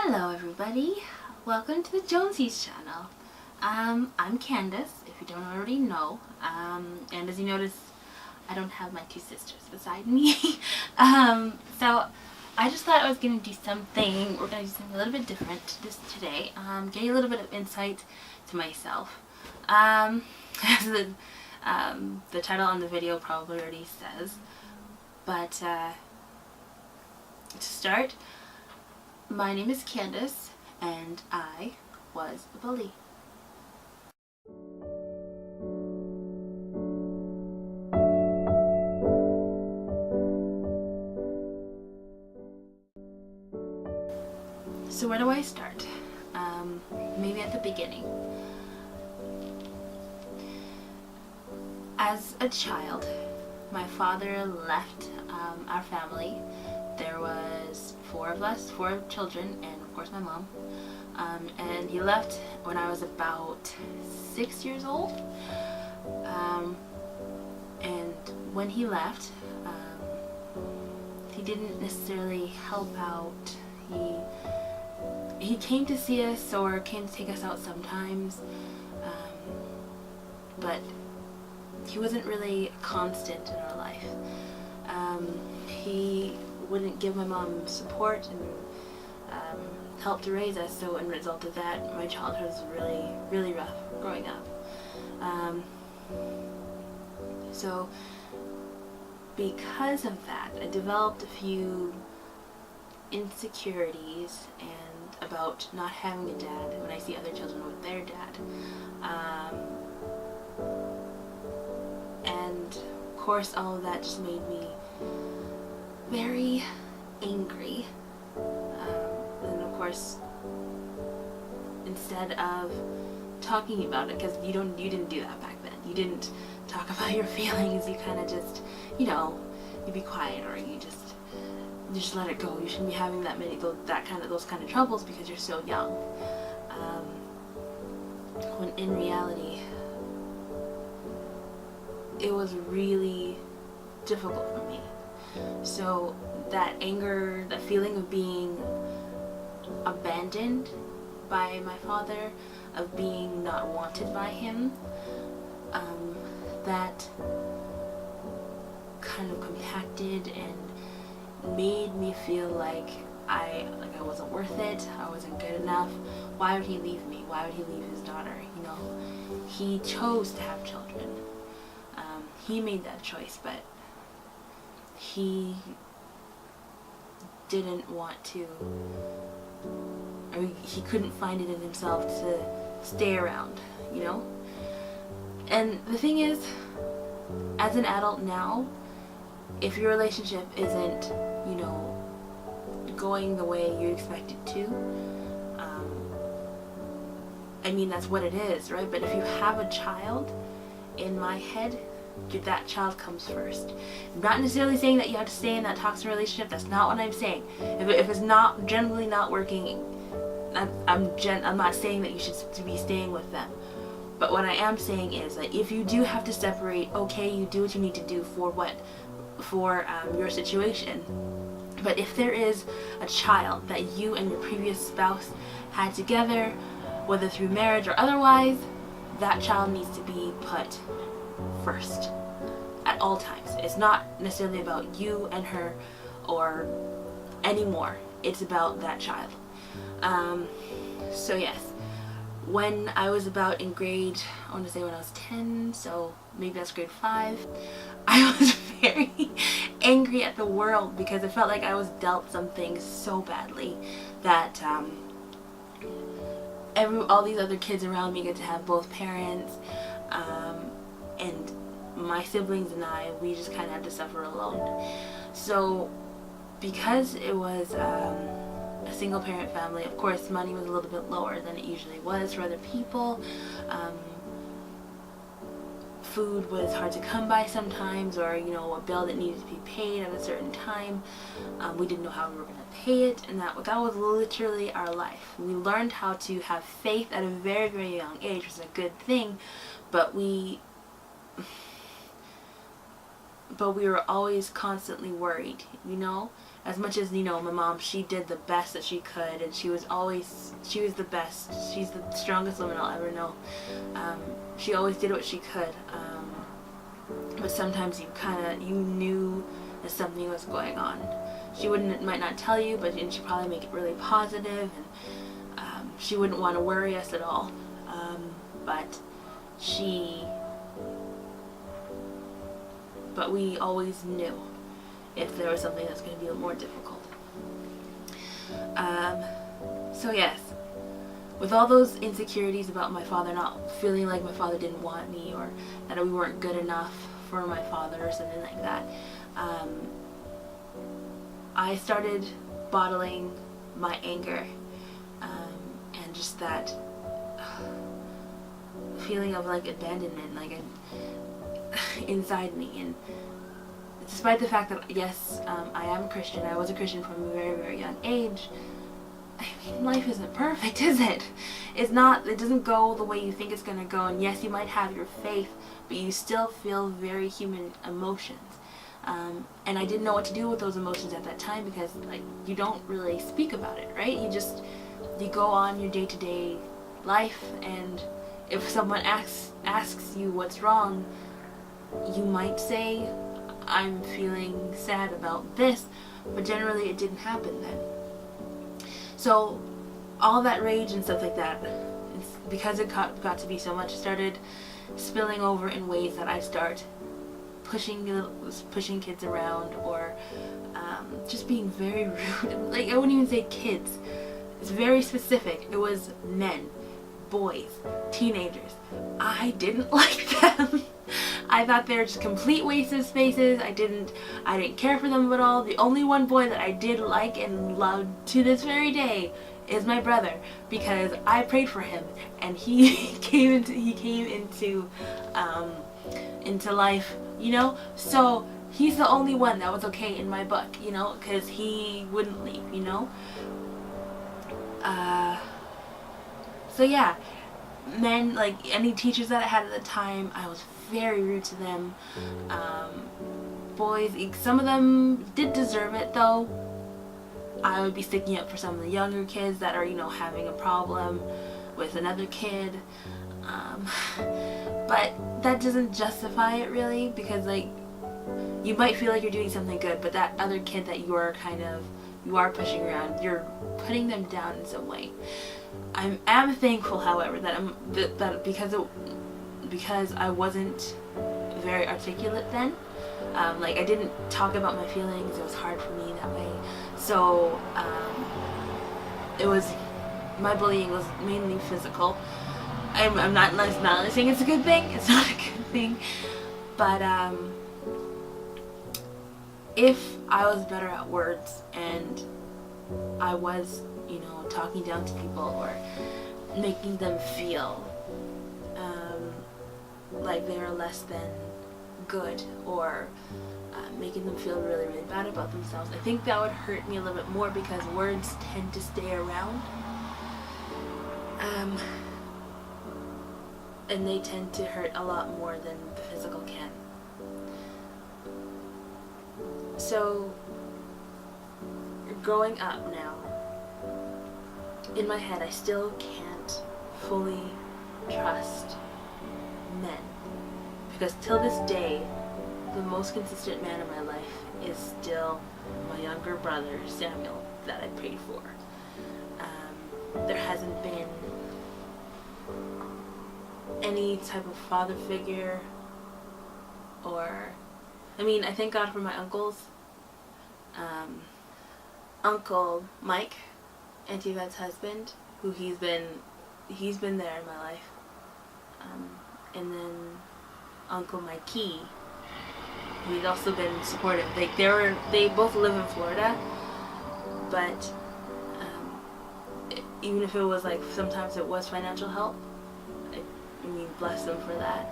Hello everybody, welcome to the Jonesies channel. I'm Candace, if you don't already know, and as you notice, I don't have my two sisters beside me. So I just thought I was going to do something, we're going to do something a little bit different today, give you a little bit of insight to myself. As the title on the video probably already says, but to start, my name is Candace, and I was a bully. So where do I start? Maybe at the beginning. As a child, my father left our family. There was four of us, four children, and of course my mom. And he left when I was about 6 years old. And when he left, he didn't necessarily help out. He came to see us or came to take us out sometimes, but he wasn't really constant in our life. He wouldn't give my mom support and help to raise us, so in result of that, my childhood was really rough growing up. So because of that, I developed a few insecurities and about not having a dad when I see other children with their dad. And of course all of that just made me very angry. And of course, instead of talking about it, because you didn't do that back then. You didn't talk about your feelings. You kind of just, you be quiet, or you just let it go. You shouldn't be having those kind of troubles because you're so young. When in reality, it was really difficult for me. So that anger, that feeling of being abandoned by my father, of being not wanted by him, that kind of compacted and made me feel like I wasn't worth it, I wasn't good enough. Why would he leave me? Why would he leave his daughter? He chose to have children. He made that choice, but he didn't want to, or he couldn't find it in himself to stay around, And the thing is, as an adult now, if your relationship isn't, going the way you expect it to, that's what it is, right? But if you have a child, in my head, that child comes first. I'm not necessarily saying that you have to stay in that toxic relationship. That's not what I'm saying. If it's not generally not working, I'm not saying that you should be staying with them. But what I am saying is that if you do have to separate, okay, you do what you need to do for your situation. But if there is a child that you and your previous spouse had together, whether through marriage or otherwise, that child needs to be put first at all times. It's not necessarily about you and her or anymore. It's about that child. So yes, when I was about in grade, I want to say when I was 10, so maybe that's grade 5, I was very angry at the world because I felt like I was dealt something so badly that all these other kids around me get to have both parents, and my siblings and we just kind of had to suffer alone. So because it was a single parent family, of course money was a little bit lower than it usually was for other people. Food was hard to come by sometimes, or a bill that needed to be paid at a certain time. We didn't know how we were going to pay it, and that was literally our life. We learned how to have faith at a very, very young age, which is a good thing, but we were always constantly worried, as much as, my mom, she did the best that she could, and she was the best. She's the strongest woman I'll ever know. She always did what she could. But sometimes you knew that something was going on. She might not tell you, but she'd probably make it really positive, and she wouldn't want to worry us at all. But we always knew if there was something that's going to be more difficult. So yes, with all those insecurities about my father, not feeling like my father didn't want me, or that we weren't good enough for my father or something like that, I started bottling my anger, and just that feeling of like abandonment, like inside me. And despite the fact that, yes, I am a Christian, I was a Christian from a very, very young age, I mean, life isn't perfect, is it? It's not. It doesn't go the way you think it's going to go. And yes, you might have your faith, but you still feel very human emotions. And I didn't know what to do with those emotions at that time, because like, you don't really speak about it, right? You go on your day-to-day life, and if someone asks you what's wrong, you might say, I'm feeling sad about this, but generally it didn't happen then. So all that rage and stuff like that, because it got to be so much, started spilling over in ways that I start pushing kids around, or just being very rude. Like, I wouldn't even say kids. It's very specific. It was men, boys, teenagers. I didn't like them. I thought they were just complete waste of spaces. I didn't care for them at all. The only one boy that I did like and loved to this very day is my brother, because I prayed for him, and he came into life, So he's the only one that was okay in my book, because he wouldn't leave, So yeah, men, like any teachers that I had at the time, I was very rude to them. Boys, some of them did deserve it though. I would be sticking up for some of the younger kids that are, having a problem with another kid. But that doesn't justify it really, because like, you might feel like you're doing something good, but that other kid that you are pushing around, you're putting them down in some way. I am thankful, however, that because I wasn't very articulate then. Like, I didn't talk about my feelings. It was hard for me that way. So my bullying was mainly physical. I'm not saying it's a good thing. It's not a good thing. But if I was better at words, and I was, talking down to people, or making them feel like they're less than good, or making them feel really, really bad about themselves, I think that would hurt me a little bit more, because words tend to stay around. And they tend to hurt a lot more than the physical can. So, growing up now, in my head, I still can't fully trust men. Because till this day, the most consistent man in my life is still my younger brother, Samuel, that I prayed for. There hasn't been any type of father figure, or, I thank God for my uncles. Uncle Mike, Auntie Yvette's husband, who he's been there in my life. And then Uncle Mikey, who's also been supportive. Like, they both live in Florida, but even if it was like, sometimes it was financial help, bless them for that.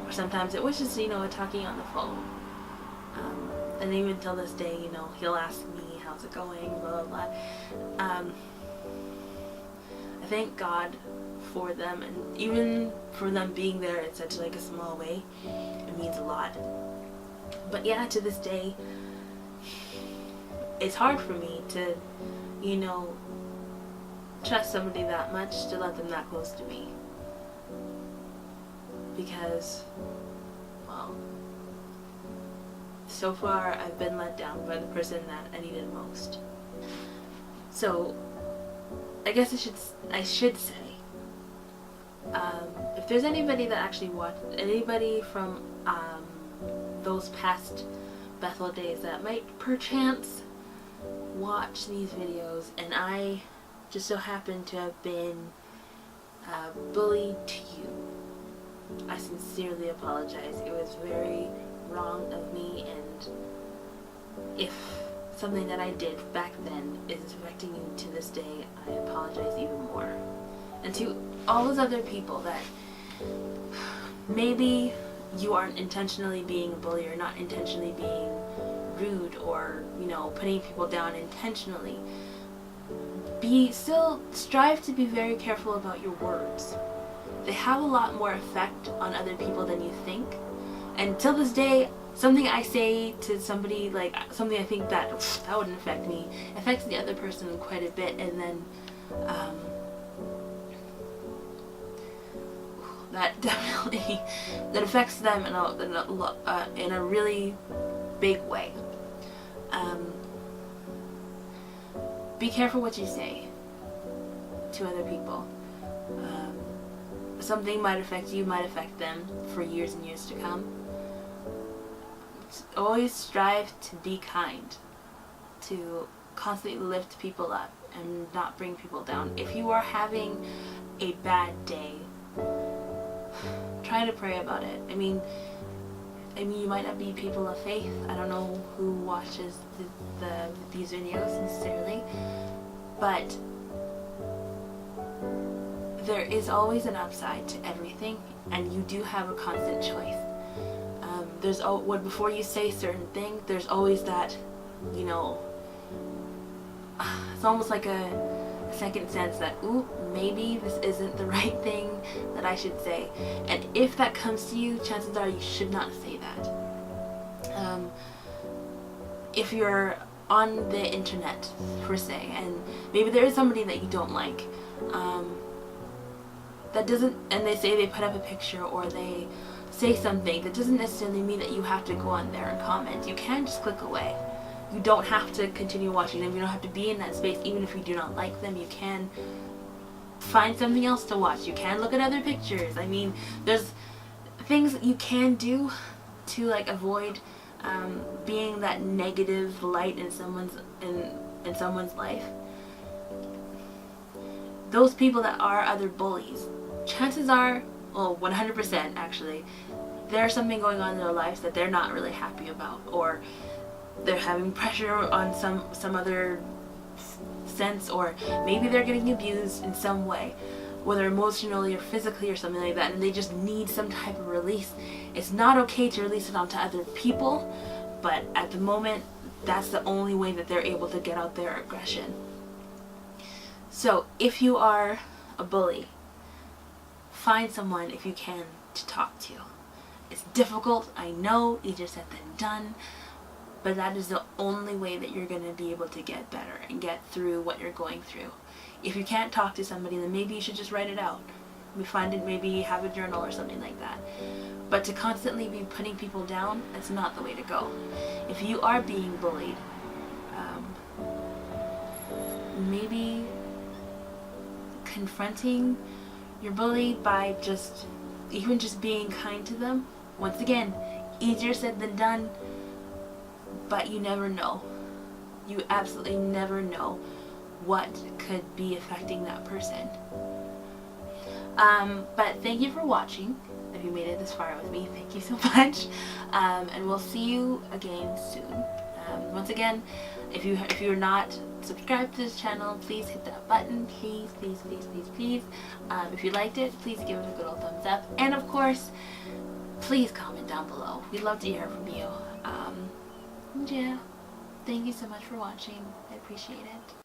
Or sometimes it was just, talking on the phone. And even till this day, he'll ask me, how's it going, blah, blah, blah. I thank God for them, and even for them being there in such like a small way, it means a lot. But yeah, to this day, it's hard for me to, you know, trust somebody that much to let them that close to me. Because, well, so far I've been let down by the person that I needed most. So, I guess I should say, if there's anybody that actually watched, anybody from those past Bethel days that might perchance watch these videos, and I just so happen to have been bullied to you, I sincerely apologize. It was very wrong of me, and if something that I did back then is affecting you to this day, I apologize even more. And to all those other people that maybe you aren't intentionally being a bully or not intentionally being rude or, you know, putting people down intentionally, still strive to be very careful about your words. They have a lot more effect on other people than you think. And till this day, something I say to somebody, like something I think that wouldn't affect me, affects the other person quite a bit, and then that definitely that affects them in a really big way. Be careful what you say to other people. Something might affect you, might affect them for years and years to come. Always strive to be kind, to constantly lift people up and not bring people down. If you are having a bad day, try to pray about it. I mean, you might not be people of faith. I don't know who watches these videos sincerely, but there is always an upside to everything, and you do have a constant choice. Before you say certain things, there's always that, you know, it's almost like a second sense that, ooh, maybe this isn't the right thing that I should say. And if that comes to you, chances are you should not say that. If you're on the internet, per se, and maybe there is somebody that you don't like, and they say they put up a picture or they say something, that doesn't necessarily mean that you have to go on there and comment. You can just click away. You don't have to continue watching them. You don't have to be in that space. Even if you do not like them, you can find something else to watch. You can look at other pictures. I mean, there's things that you can do to like avoid being that negative light in someone's life. Those people that are other bullies, chances are, well, 100% actually, there's something going on in their lives that they're not really happy about, or they're having pressure on some other sense, or maybe they're getting abused in some way, whether emotionally or physically or something like that, and they just need some type of release. It's not okay to release it onto other people, but at the moment, that's the only way that they're able to get out their aggression. So if you are a bully, find someone, if you can, to talk to. It's difficult, I know, easier said than done, but that is the only way that you're going to be able to get better and get through what you're going through. If you can't talk to somebody, then maybe you should just write it out. Maybe have a journal or something like that. But to constantly be putting people down, that's not the way to go. If you are being bullied, maybe confronting your bully by even just being kind to them. Once again, easier said than done, but you never know. You absolutely never know what could be affecting that person. But thank you for watching. If you made it this far with me, thank you so much. And we'll see you again soon. Once again, if you're not subscribed to this channel, please hit that button, please, please, please, please, please. If you liked it, please give it a good old thumbs up, and of course, please comment down below. We'd love to hear from you. Yeah, thank you so much for watching. I appreciate it.